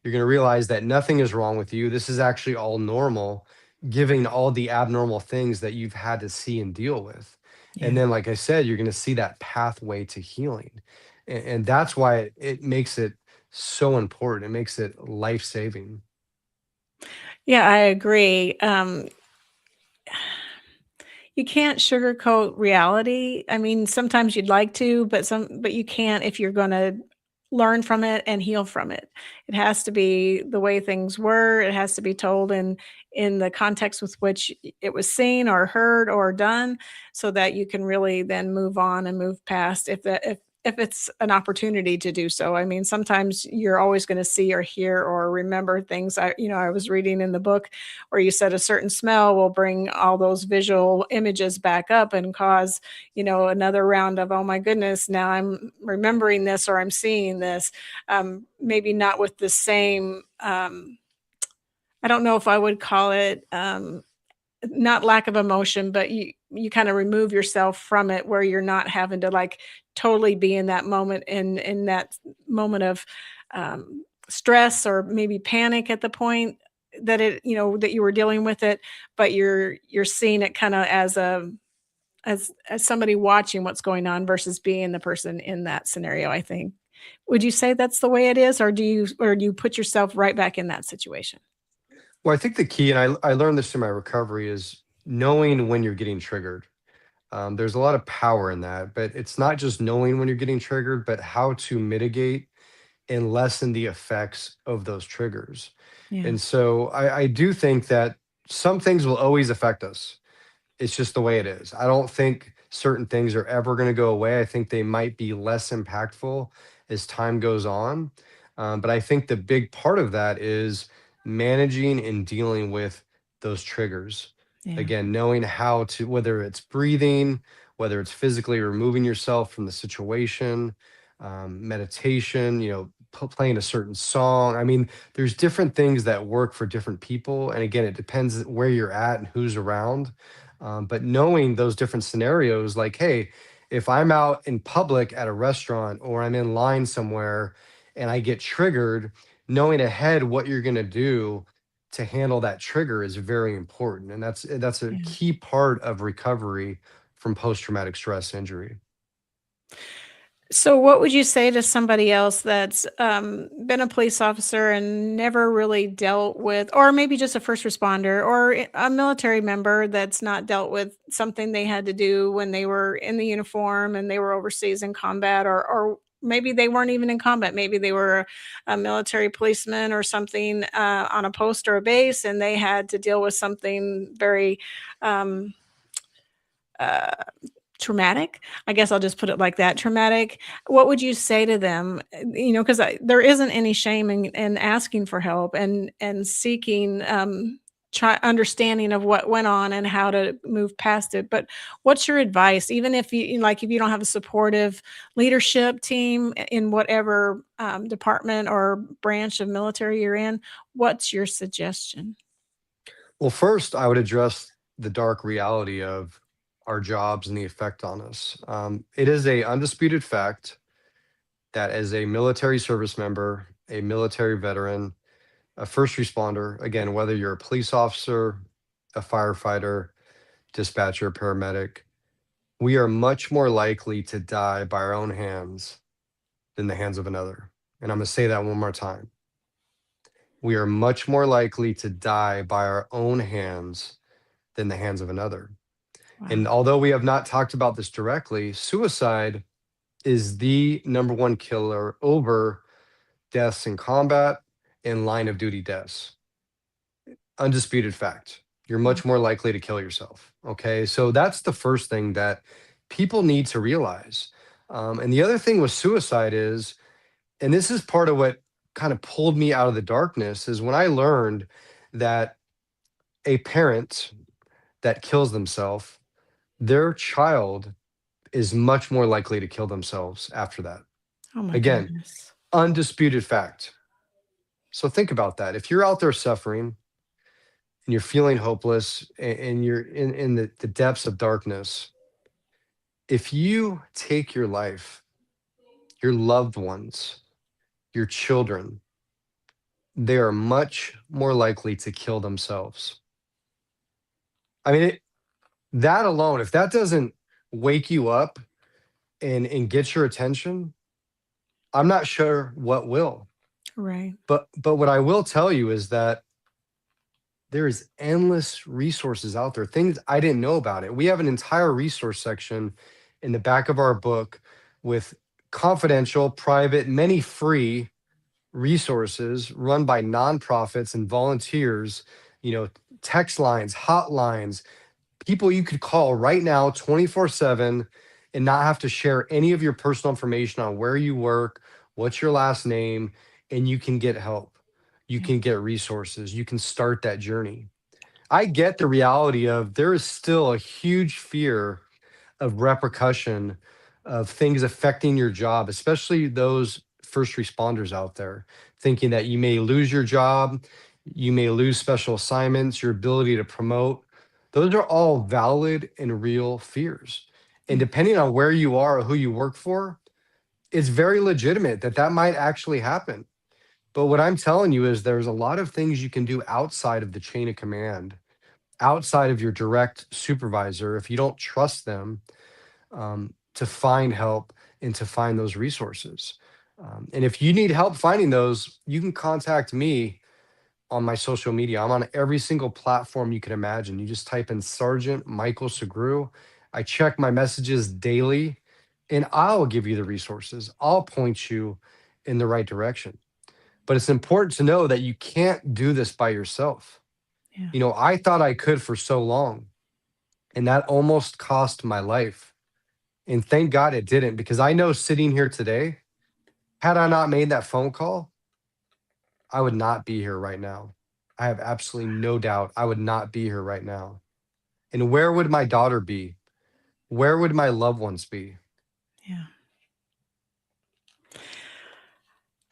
Speaker 7: You're going to realize that nothing is wrong with you. This is actually all normal, given all the abnormal things that you've had to see and deal with.
Speaker 6: Yeah.
Speaker 7: And then, like I said, you're going to see that pathway to healing. And that's why it makes it so important. It makes it life-saving.
Speaker 6: Yeah, I agree. You can't sugarcoat reality. I mean, sometimes you'd like to, but you can't if you're going to learn from it and heal from it. It has to be the way things were. It has to be told in the context with which it was seen or heard or done, so that you can really then move on and move past if it's an opportunity to do so. I mean, sometimes you're always going to see or hear or remember things. I was reading in the book where you said a certain smell will bring all those visual images back up and cause, another round of, oh my goodness, now I'm remembering this or I'm seeing this. Maybe not with the same, I don't know if I would call it, not lack of emotion, but you kind of remove yourself from it where you're not having to like totally be in that moment in that moment of stress or maybe panic at the point that that you were dealing with it, but you're seeing it kind of as somebody watching what's going on versus being the person in that scenario. I think. Would you say that's the way it is, or do you put yourself right back in that situation?
Speaker 7: Well, I think the key, and I learned this through my recovery, is knowing when you're getting triggered. There's a lot of power in that, but it's not just knowing when you're getting triggered, but how to mitigate and lessen the effects of those triggers.
Speaker 6: Yeah.
Speaker 7: And so I do think that some things will always affect us. It's just the way it is. I don't think certain things are ever going to go away. I think they might be less impactful as time goes on. But I think the big part of that is managing and dealing with those triggers.
Speaker 6: Yeah.
Speaker 7: Again, knowing how to, whether it's breathing, whether it's physically removing yourself from the situation, meditation, playing a certain song. I mean, there's different things that work for different people. And again, it depends where you're at and who's around. But knowing those different scenarios, like, hey, if I'm out in public at a restaurant or I'm in line somewhere and I get triggered, knowing ahead what you're going to do to handle that trigger is very important. And that's a
Speaker 6: Yeah.
Speaker 7: key part of recovery from post-traumatic stress injury.
Speaker 6: So what would you say to somebody else that's been a police officer and never really dealt with, or maybe just a first responder or a military member that's not dealt with something they had to do when they were in the uniform and they were overseas in combat, or maybe they weren't even in combat. Maybe they were a military policeman or something on a post or a base, and they had to deal with something very um, uh, traumatic. I guess I'll just put it like that, traumatic. What would you say to them? Because there isn't any shame in asking for help and seeking understanding of what went on and how to move past it. But what's your advice? Even if you don't have a supportive leadership team in whatever department or branch of military you're in, what's your suggestion?
Speaker 7: Well, first, I would address the dark reality of our jobs and the effect on us. It is a undisputed fact that as a military service member, a military veteran, a first responder, again, whether you're a police officer, a firefighter, dispatcher, paramedic, we are much more likely to die by our own hands than the hands of another. And I'm going to say that one more time. We are much more likely to die by our own hands than the hands of another.
Speaker 6: Wow.
Speaker 7: And although we have not talked about this directly, suicide is the number one killer over deaths in combat and line of duty deaths. Undisputed fact. You're much more likely to kill yourself. Okay. So that's the first thing that people need to realize. And the other thing with suicide is, and this is part of what kind of pulled me out of the darkness, is when I learned that a parent that kills themselves, their child is much more likely to kill themselves after that.
Speaker 6: Oh my
Speaker 7: Again,
Speaker 6: goodness.
Speaker 7: undisputed fact. So think about that. If you're out there suffering and you're feeling hopeless and you're in the depths of darkness, if you take your life, your loved ones, your children, they are much more likely to kill themselves. I mean, that alone, if that doesn't wake you up and get your attention, I'm not sure what will.
Speaker 6: Right.
Speaker 7: But what I will tell you is that there is endless resources out there, things I didn't know about it. We have an entire resource section in the back of our book with confidential, private, many free resources run by nonprofits and volunteers, text lines, hotlines, people you could call right now 24/7 and not have to share any of your personal information on where you work, what's your last name, and you can get help. You can get resources. You can start that journey. I get the reality of there is still a huge fear of repercussion of things affecting your job, especially those first responders out there, thinking that you may lose your job, you may lose special assignments, your ability to promote. Those are all valid and real fears. And depending on where you are or who you work for, it's very legitimate that that might actually happen. But what I'm telling you is there's a lot of things you can do outside of the chain of command, outside of your direct supervisor, if you don't trust them, to find help and to find those resources. And if you need help finding those, you can contact me on my social media. I'm on every single platform you can imagine. You just type in Sergeant Michael Sugrue. I check my messages daily, and I'll give you the resources. I'll point you in the right direction. But it's important to know that you can't do this by yourself.
Speaker 6: Yeah.
Speaker 7: I thought I could for so long, and that almost cost my life. And thank God it didn't, because I know sitting here today, had I not made that phone call, I would not be here right now. I have absolutely no doubt I would not be here right now. And where would my daughter be? Where would my loved ones be?
Speaker 6: Yeah.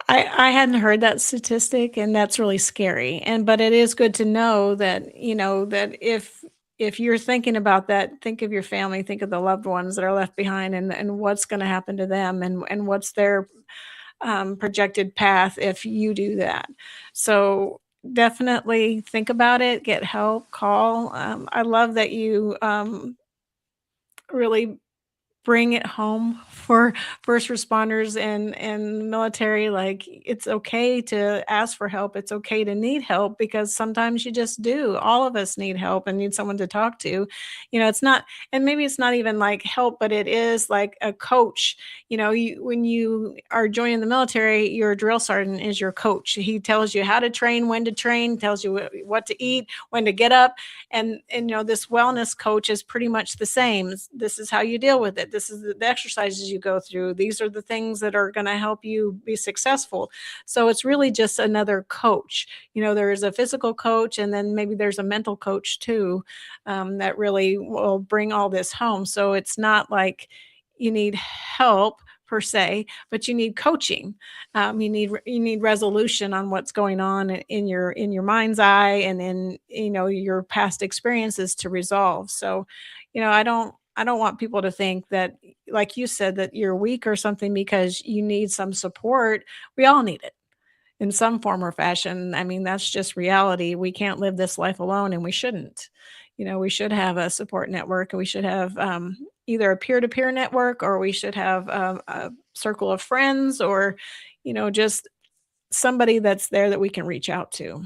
Speaker 6: I hadn't heard that statistic, and that's really scary. But it is good to know that, that if you're thinking about that, think of your family, think of the loved ones that are left behind, and what's going to happen to them, and what's their projected path if you do that. So definitely think about it, get help, call. I love that you really bring it home for first responders and military. Like, it's okay to ask for help. It's okay to need help, because sometimes you just do. All of us need help and need someone to talk to. It's not, and maybe it's not even like help, but it is like a coach. When you are joining the military, your drill sergeant is your coach. He tells you how to train, when to train, tells you what to eat, when to get up. And this wellness coach is pretty much the same. This is how you deal with it. This is the exercises you go through. These are the things that are going to help you be successful. So it's really just another coach. There is a physical coach, and then maybe there's a mental coach too, that really will bring all this home. So it's not like you need help per se, but you need coaching. You need resolution on what's going on in your mind's eye, and in your past experiences to resolve. So, I don't want people to think that, like you said, that you're weak or something because you need some support. We all need it in some form or fashion. I mean, that's just reality. We can't live this life alone, and we shouldn't. We should have a support network, and we should have either a peer-to-peer network, or we should have a circle of friends, or, just somebody that's there that we can reach out to.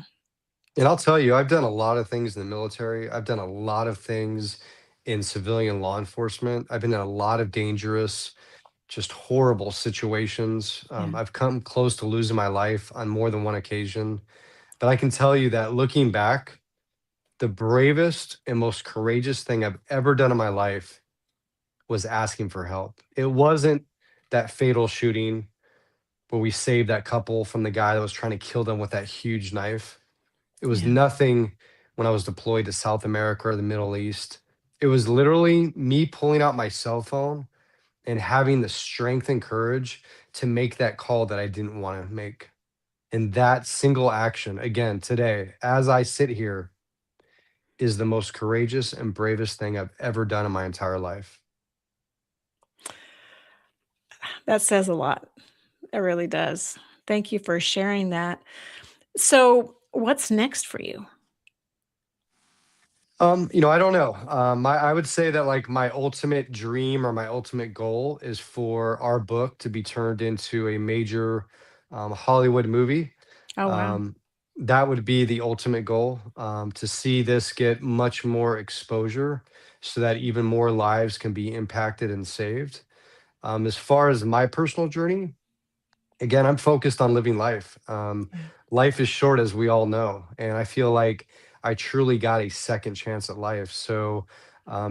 Speaker 7: And I'll tell you, I've done a lot of things in the military. I've done a lot of things in civilian law enforcement. I've been in a lot of dangerous, just horrible situations.
Speaker 6: Yeah.
Speaker 7: I've come close to losing my life on more than one occasion. But I can tell you that looking back, the bravest and most courageous thing I've ever done in my life was asking for help. It wasn't that fatal shooting where we saved that couple from the guy that was trying to kill them with that huge knife. It was
Speaker 6: Yeah.
Speaker 7: nothing when I was deployed to South America or the Middle East. It was literally me pulling out my cell phone and having the strength and courage to make that call that I didn't want to make. And that single action, again, today, as I sit here, is the most courageous and bravest thing I've ever done in my entire life.
Speaker 6: That says a lot. It really does. Thank you for sharing that. So, what's next for you?
Speaker 7: I don't know. I would say that like my ultimate dream or my ultimate goal is for our book to be turned into a major Hollywood movie.
Speaker 6: Oh, wow.
Speaker 7: Um, that would be the ultimate goal, to see this get much more exposure so that even more lives can be impacted and saved. As far as my personal journey, again, I'm focused on living life.
Speaker 6: Yeah.
Speaker 7: Life is short, as we all know, and I feel like I truly got a second chance at life. So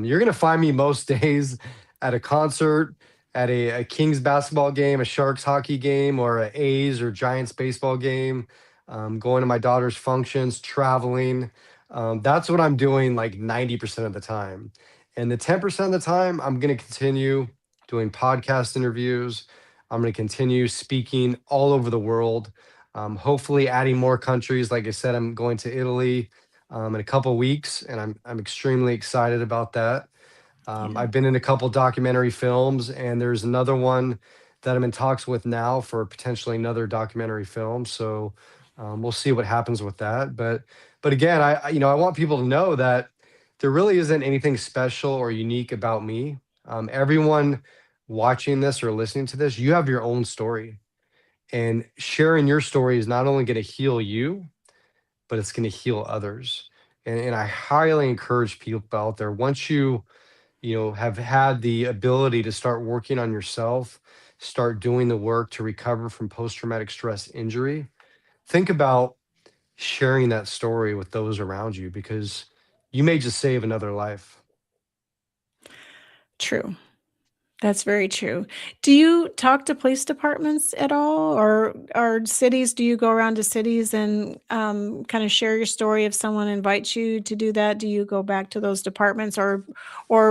Speaker 7: you're gonna find me most days at a concert, at a Kings basketball game, a Sharks hockey game, or a A's or Giants baseball game. Going to my daughter's functions, traveling. That's what I'm doing like 90% of the time, and the 10% of the time, I'm gonna continue doing podcast interviews. I'm going to continue speaking all over the world, hopefully adding more countries. Like I said, I'm going to Italy in a couple weeks, and I'm extremely excited about that.
Speaker 6: Yeah.
Speaker 7: I've been in a couple documentary films, and there's another one that I'm in talks with now for potentially another documentary film. So we'll see what happens with that. But again, I want people to know that there really isn't anything special or unique about me. Everyone watching this or listening to this, you have your own story. And sharing your story is not only going to heal you, but it's going to heal others. And I highly encourage people out there, once you have had the ability to start working on yourself, start doing the work to recover from post-traumatic stress injury, think about sharing that story with those around you, because you may just save another life.
Speaker 6: True. That's very true. Do you talk to police departments at all, or cities? Do you go around to cities and kind of share your story if someone invites you to do that? Do you go back to those departments, or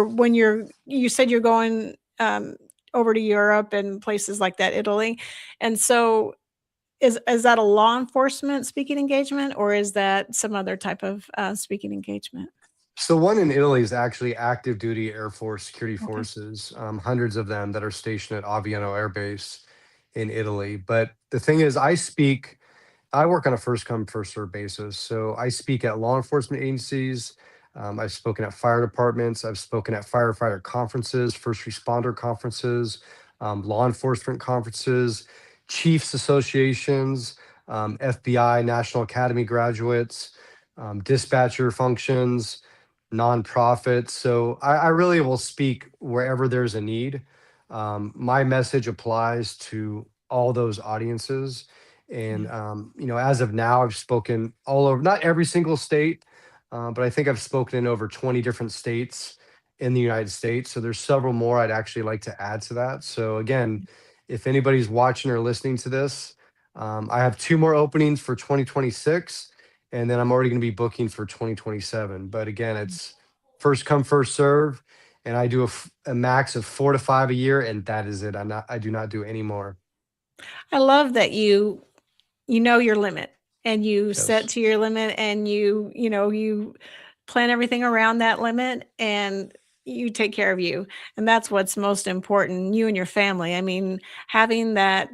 Speaker 6: when you said you're going over to Europe and places like that, Italy, and so is that a law enforcement speaking engagement, or is that some other type of speaking engagement?
Speaker 7: So one in Italy is actually active duty Air Force security
Speaker 6: Okay.
Speaker 7: forces, hundreds of them that are stationed at Aviano Air Base in Italy. But the thing is, I work on a first come, first served basis. So I speak at law enforcement agencies, I've spoken at fire departments. I've spoken at firefighter conferences, first responder conferences, law enforcement conferences, chiefs associations, FBI, National Academy graduates, dispatcher functions, nonprofits. So I really will speak wherever there's a need. My message applies to all those audiences. And, as of now, I've spoken all over, not every single state, but I think I've spoken in over 20 different states in the United States. So there's several more I'd actually like to add to that. So again, if anybody's watching or listening to this, I have 2 more openings for 2026, and then I'm already going to be booking for 2027. But again, it's first come, first serve, and I do a max of 4 to 5 a year, and that is it. I do not do any more.
Speaker 6: I love that you know your limit and you set
Speaker 7: Yes.
Speaker 6: to your limit, and you plan everything around that limit, and you take care of you. And that's what's most important, you and your family. I mean, having that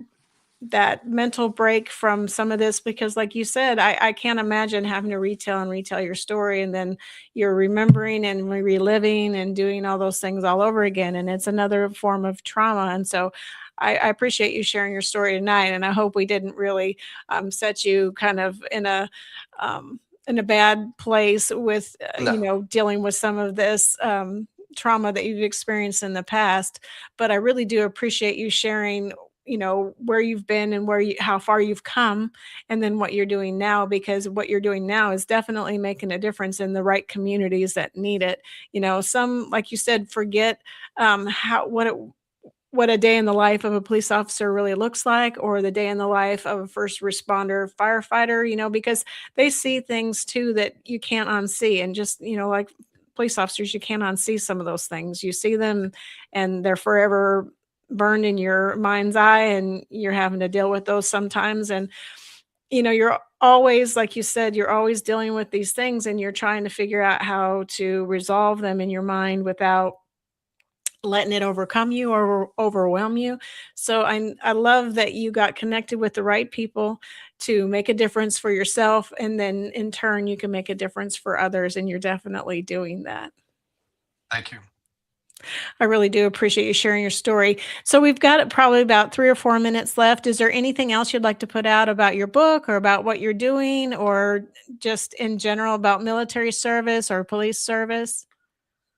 Speaker 6: mental break from some of this, because like you said, I can't imagine having to retell your story, and then you're remembering and reliving and doing all those things all over again, and it's another form of trauma. And so I appreciate you sharing your story tonight, and I hope we didn't really set you kind of in a bad place with
Speaker 7: No.
Speaker 6: dealing with some of this trauma that you've experienced in the past. But I really do appreciate you sharing where you've been and how far you've come, and then what you're doing now, because what you're doing now is definitely making a difference in the right communities that need it. Some, like you said, forget how what a day in the life of a police officer really looks like, or the day in the life of a first responder firefighter, because they see things too that you can't unsee. And just, like police officers, you can't unsee some of those things. You see them and they're forever burned in your mind's eye, and you're having to deal with those sometimes. And, you're always, like you said, you're always dealing with these things, and you're trying to figure out how to resolve them in your mind without letting it overcome you or overwhelm you. So I love that you got connected with the right people to make a difference for yourself, and then in turn you can make a difference for others, and you're definitely doing that.
Speaker 7: Thank you.
Speaker 6: I really do appreciate you sharing your story. So we've got probably about 3 or 4 minutes left. Is there anything else you'd like to put out about your book, or about what you're doing, or just in general about military service or police service?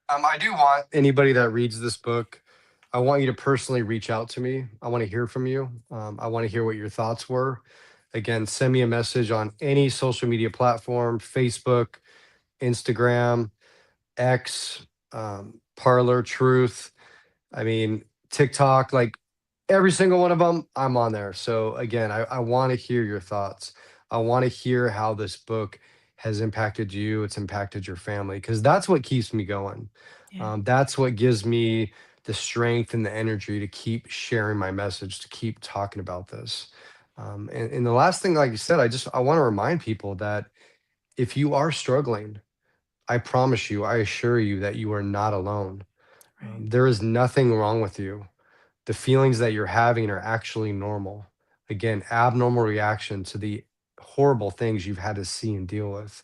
Speaker 7: I do want anybody that reads this book, I want you to personally reach out to me. I want to hear from you. I want to hear what your thoughts were. Again, send me a message on any social media platform: Facebook, Instagram, X, Parlor, Truth. I mean, TikTok, like every single one of them, I'm on there. So again, I want to hear your thoughts. I want to hear how this book has impacted you, it's impacted your family, because that's what keeps me going.
Speaker 6: Yeah.
Speaker 7: That's what gives me the strength and the energy to keep sharing my message, to keep talking about this. And the last thing, like you said, I want to remind people that if you are struggling, I promise you, I assure you that you are not alone.
Speaker 6: Right.
Speaker 7: There is nothing wrong with you. The feelings that you're having are actually normal. Again, abnormal reaction to the horrible things you've had to see and deal with.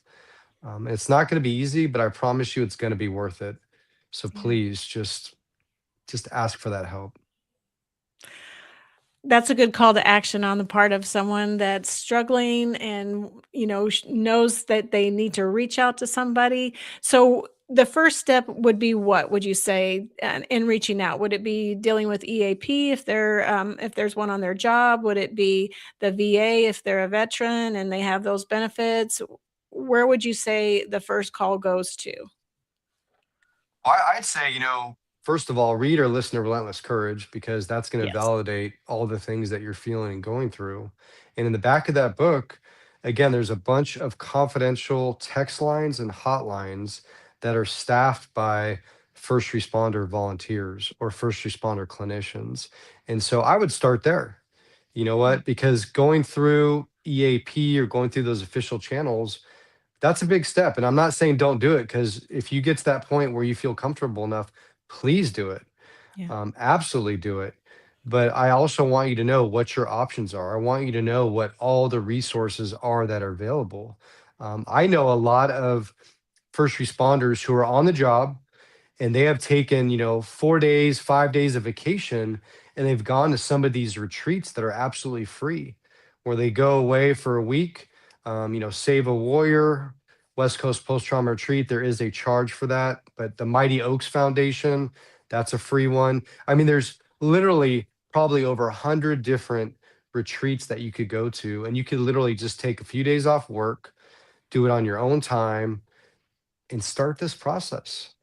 Speaker 7: It's not going to be easy, but I promise you it's going to be worth it. So
Speaker 6: Yeah.
Speaker 7: please just ask for that help.
Speaker 6: That's a good call to action on the part of someone that's struggling, and knows that they need to reach out to somebody. So the first step would be, what would you say, in reaching out? Would it be dealing with EAP if there's one on their job? Would it be the VA if they're a veteran and they have those benefits? Where would you say the first call goes to?
Speaker 7: I'd say, first of all, read or listen to Relentless Courage, because that's going to
Speaker 6: Yes.
Speaker 7: validate all the things that you're feeling and going through. And in the back of that book, again, there's a bunch of confidential text lines and hotlines that are staffed by first responder volunteers or first responder clinicians. And so I would start there. You know what? Because going through EAP or going through those official channels, that's a big step. And I'm not saying don't do it, because if you get to that point where you feel comfortable enough, please do it.
Speaker 6: Yeah.
Speaker 7: Absolutely do it. But I also want you to know what your options are. I want you to know what all the resources are that are available. I know a lot of first responders who are on the job and they have taken, 4 days, 5 days of vacation, and they've gone to some of these retreats that are absolutely free, where they go away for a week, Save a Warrior, West Coast Post-Trauma Retreat. There is a charge for that, but the Mighty Oaks Foundation, that's a free one. I mean, there's literally probably over 100 different retreats that you could go to, and you could literally just take a few days off work, do it on your own time, and start this process.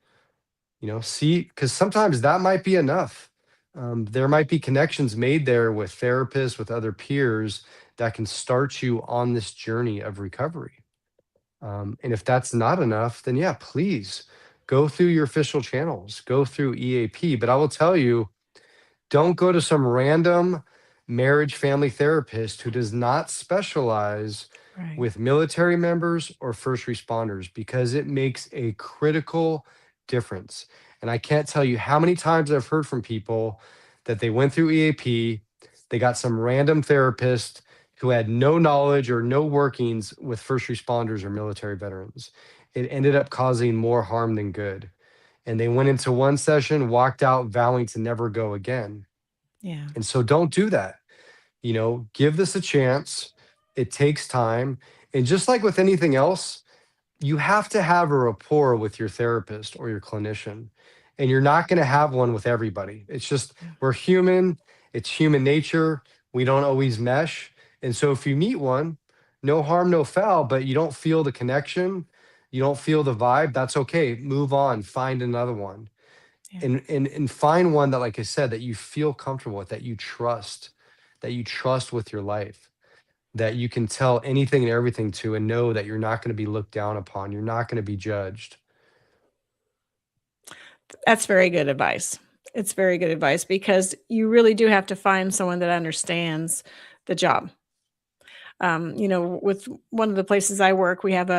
Speaker 7: See, because sometimes that might be enough. There might be connections made there with therapists, with other peers that can start you on this journey of recovery. And if that's not enough, then yeah, please go through your official channels, go through EAP. But I will tell you, don't go to some random marriage family therapist who does not specialize with military members or first responders, because it makes a critical difference. And I can't tell you how many times I've heard from people that they went through EAP, they got some random therapist who had no knowledge or no workings with first responders or military veterans. It ended up causing more harm than good. And they went into one session, walked out vowing to never go again.
Speaker 6: Yeah.
Speaker 7: And so don't do that. Give this a chance. It takes time. And just like with anything else, you have to have a rapport with your therapist or your clinician. And you're not going to have one with everybody. It's just, we're human. It's human nature. We don't always mesh. And so if you meet one, no harm, no foul, but you don't feel the connection, you don't feel the vibe, that's okay. Move on, find another one. Yeah. And find one that, like I said, that you feel comfortable with, that you trust with your life, that you can tell anything and everything to, and know that you're not going to be looked down upon. You're not going to be judged.
Speaker 6: That's very good advice. It's very good advice, because you really do have to find someone that understands the job. With one of the places I work, we have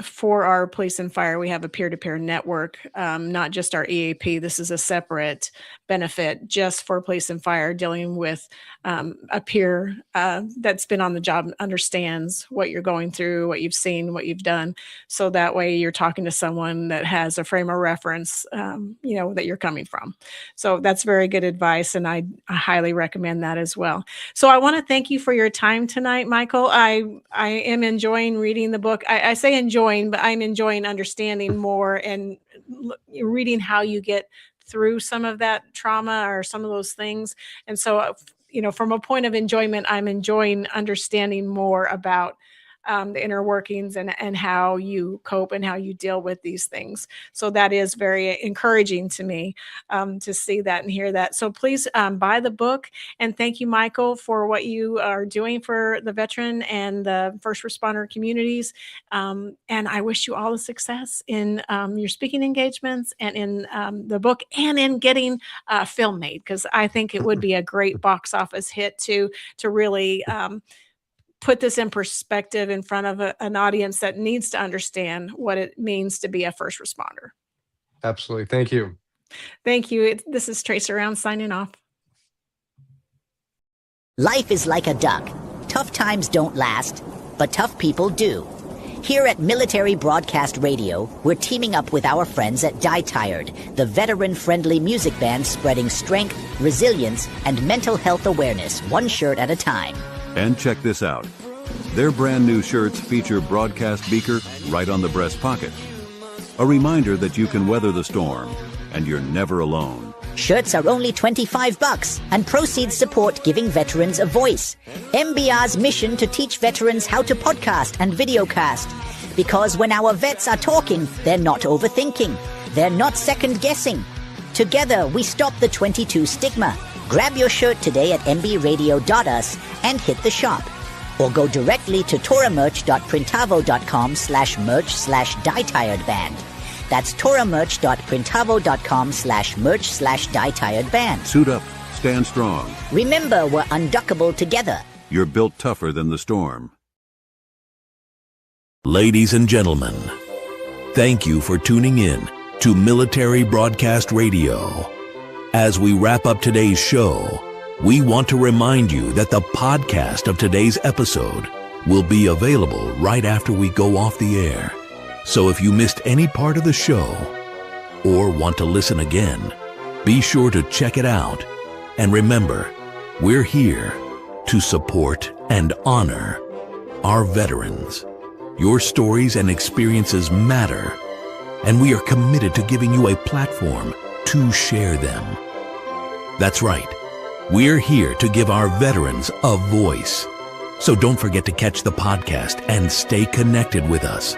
Speaker 6: for our police and fire, we have a peer-to-peer network, not just our EAP. This is a separate benefit just for police and fire, dealing with a peer that's been on the job, understands what you're going through, what you've seen, what you've done. So that way you're talking to someone that has a frame of reference, that you're coming from. So that's very good advice, and I highly recommend that as well. So I want to thank you for your time tonight, Michael. I am enjoying reading the book. I say enjoying, but I'm enjoying understanding more and reading how you get through some of that trauma or some of those things. And so, from a point of enjoyment, I'm enjoying understanding more about the inner workings and how you cope and how you deal with these things. So that is very encouraging to me to see that and hear that. So please buy the book. And thank you, Michael, for what you are doing for the veteran and the first responder communities. And I wish you all the success in your speaking engagements and in the book and in getting a film made, because I think it would be a great box office hit to really put this in perspective in front of an audience that needs to understand what it means to be a first responder.
Speaker 7: Absolutely. Thank you.
Speaker 6: Thank you. This is Tracer Round signing off.
Speaker 8: Life is like a duck. Tough times don't last, but tough people do. Here at Military Broadcast Radio, we're teaming up with our friends at Die Tired, the veteran-friendly music band spreading strength, resilience, and mental health awareness, one shirt at a time.
Speaker 1: And check this out. Their brand new shirts feature broadcast beaker right on the breast pocket. A reminder that you can weather the storm and you're never alone.
Speaker 8: Shirts are only $25 and proceeds support giving veterans a voice. MBR's mission to teach veterans how to podcast and videocast. Because when our vets are talking, they're not overthinking. They're not second-guessing. Together, we stop the 22 stigma. Grab your shirt today at mbradio.us and hit the shop. Or go directly to toramerch.printavo.com/merch/dietiredband. That's toramerch.printavo.com/merch/dietiredband.
Speaker 1: Suit up, stand strong.
Speaker 8: Remember, we're unduckable together.
Speaker 1: You're built tougher than the storm. Ladies and gentlemen, thank you for tuning in to Military Broadcast Radio. As we wrap up today's show, we want to remind you that the podcast of today's episode will be available right after we go off the air. So if you missed any part of the show or want to listen again, be sure to check it out. And remember, we're here to support and honor our veterans. Your stories and experiences matter, and we are committed to giving you a platform to share them. That's right. We're here to give our veterans a voice. So don't forget to catch the podcast and stay connected with us.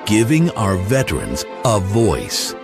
Speaker 1: Giving our veterans a voice.